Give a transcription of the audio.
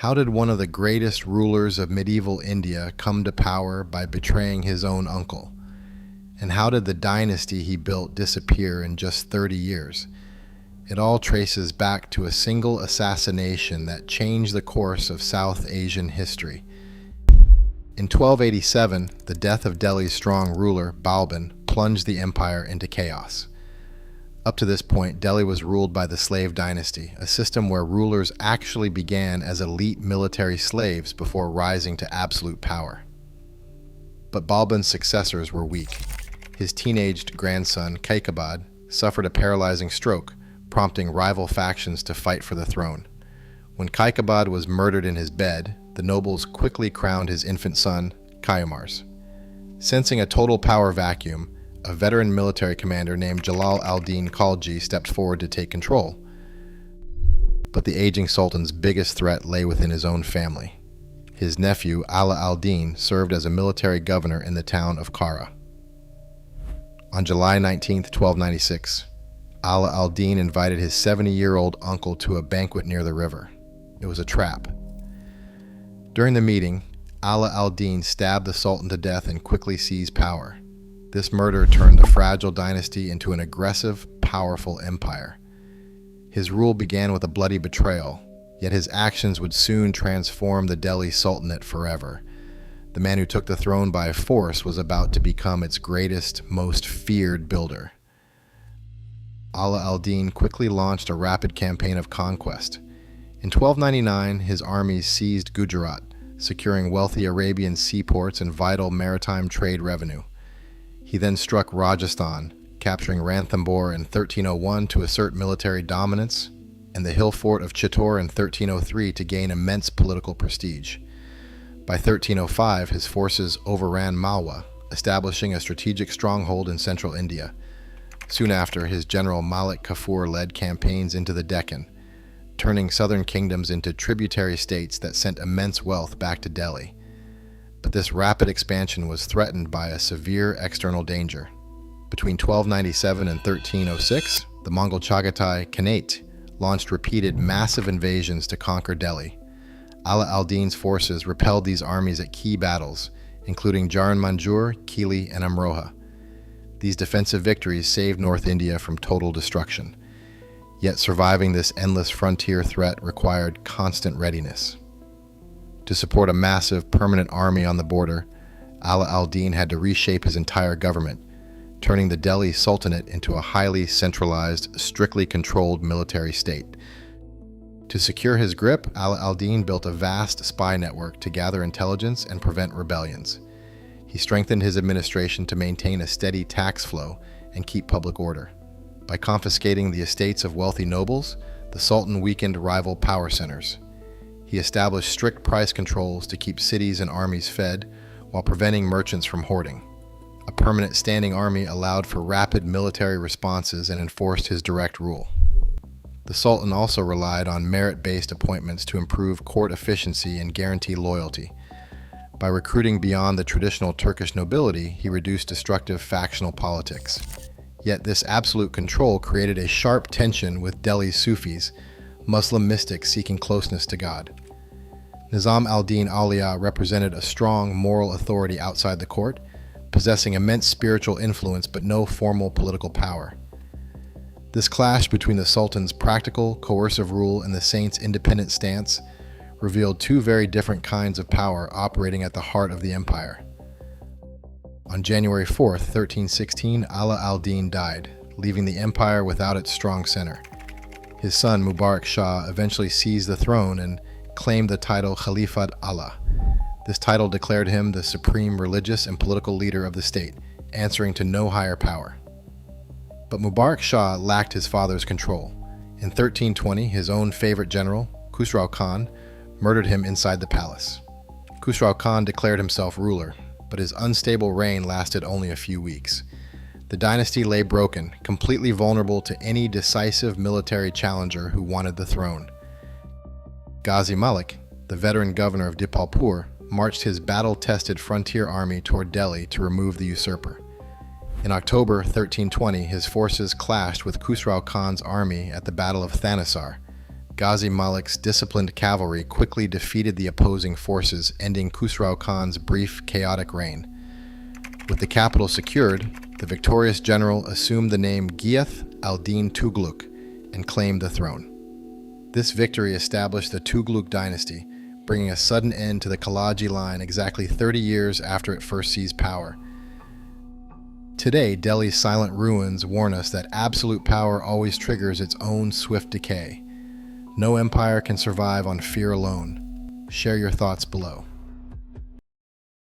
How did one of the greatest rulers of medieval India come to power by betraying his own uncle? And how did the dynasty he built disappear in just 30 years? It all traces back to a single assassination that changed the course of South Asian history. In 1287, the death of Delhi's strong ruler, Balbin, plunged the empire into chaos. Up to this point, Delhi was ruled by the slave dynasty, a system where rulers actually began as elite military slaves before rising to absolute power. But Balbin's successors were weak. His teenaged grandson, Qaiqabad, suffered a paralyzing stroke, prompting rival factions to fight for the throne. When Qaiqabad was murdered in his bed, the nobles quickly crowned his infant son, Qaiqabad. Sensing a total power vacuum, a veteran military commander named Jalal al-Din Khalaji stepped forward to take control. But the aging sultan's biggest threat lay within his own family. His nephew, Ala al-Din, served as a military governor in the town of Kara. On July 19, 1296, Ala al-Din invited his 70-year-old uncle to a banquet near the river. It was a trap. During the meeting, Ala al-Din stabbed the sultan to death and quickly seized power. This murder turned the fragile dynasty into an aggressive, powerful empire. His rule began with a bloody betrayal, yet his actions would soon transform the Delhi Sultanate forever. The man who took the throne by force was about to become its greatest, most feared builder. Ala al-Din quickly launched a rapid campaign of conquest. In 1299, his armies seized Gujarat, securing wealthy Arabian seaports and vital maritime trade revenue. He then struck Rajasthan, capturing Ranthambore in 1301 to assert military dominance, and the hill fort of Chittor in 1303 to gain immense political prestige. By 1305, his forces overran Malwa, establishing a strategic stronghold in central India. Soon after, his general Malik Kafur led campaigns into the Deccan, turning southern kingdoms into tributary states that sent immense wealth back to Delhi. But this rapid expansion was threatened by a severe external danger. Between 1297 and 1306, the Mongol Chagatai Khanate launched repeated massive invasions to conquer Delhi. Ala al-Din's forces repelled these armies at key battles, including Jaran Manjur, Kili, and Amroha. These defensive victories saved North India from total destruction. Yet surviving this endless frontier threat required constant readiness. To support a massive, permanent army on the border, Ala al-Din had to reshape his entire government, turning the Delhi Sultanate into a highly centralized, strictly controlled military state. To secure his grip, Ala al-Din built a vast spy network to gather intelligence and prevent rebellions. He strengthened his administration to maintain a steady tax flow and keep public order. By confiscating the estates of wealthy nobles, the Sultan weakened rival power centers. He established strict price controls to keep cities and armies fed while preventing merchants from hoarding. A permanent standing army allowed for rapid military responses and enforced his direct rule. The Sultan also relied on merit-based appointments to improve court efficiency and guarantee loyalty. By recruiting beyond the traditional Turkish nobility, he reduced destructive factional politics. Yet this absolute control created a sharp tension with Delhi's Sufis, Muslim mystics seeking closeness to God. Nizam al-Din Auliya represented a strong moral authority outside the court, possessing immense spiritual influence but no formal political power. This clash between the Sultan's practical, coercive rule and the saint's independent stance revealed two very different kinds of power operating at the heart of the empire. On January 4, 1316, Ala al-Din died, leaving the empire without its strong center. His son, Mubarak Shah, eventually seized the throne and claimed the title Khalifat Allah. This title declared him the supreme religious and political leader of the state, answering to no higher power. But Mubarak Shah lacked his father's control. In 1320, his own favorite general, Khusrau Khan, murdered him inside the palace. Khusrau Khan declared himself ruler, but his unstable reign lasted only a few weeks. The dynasty lay broken, completely vulnerable to any decisive military challenger who wanted the throne. Ghazi Malik, the veteran governor of Dipalpur, marched his battle-tested frontier army toward Delhi to remove the usurper. In October 1320, his forces clashed with Khusrau Khan's army at the Battle of Thanissar. Ghazi Malik's disciplined cavalry quickly defeated the opposing forces, ending Khusrau Khan's brief, chaotic reign. With the capital secured, the victorious general assumed the name Ghiyath al-Din Tughlaq and claimed the throne. This victory established the Tughlaq dynasty, bringing a sudden end to the Khalaji line exactly 30 years after it first seized power. Today, Delhi's silent ruins warn us that absolute power always triggers its own swift decay. No empire can survive on fear alone. Share your thoughts below.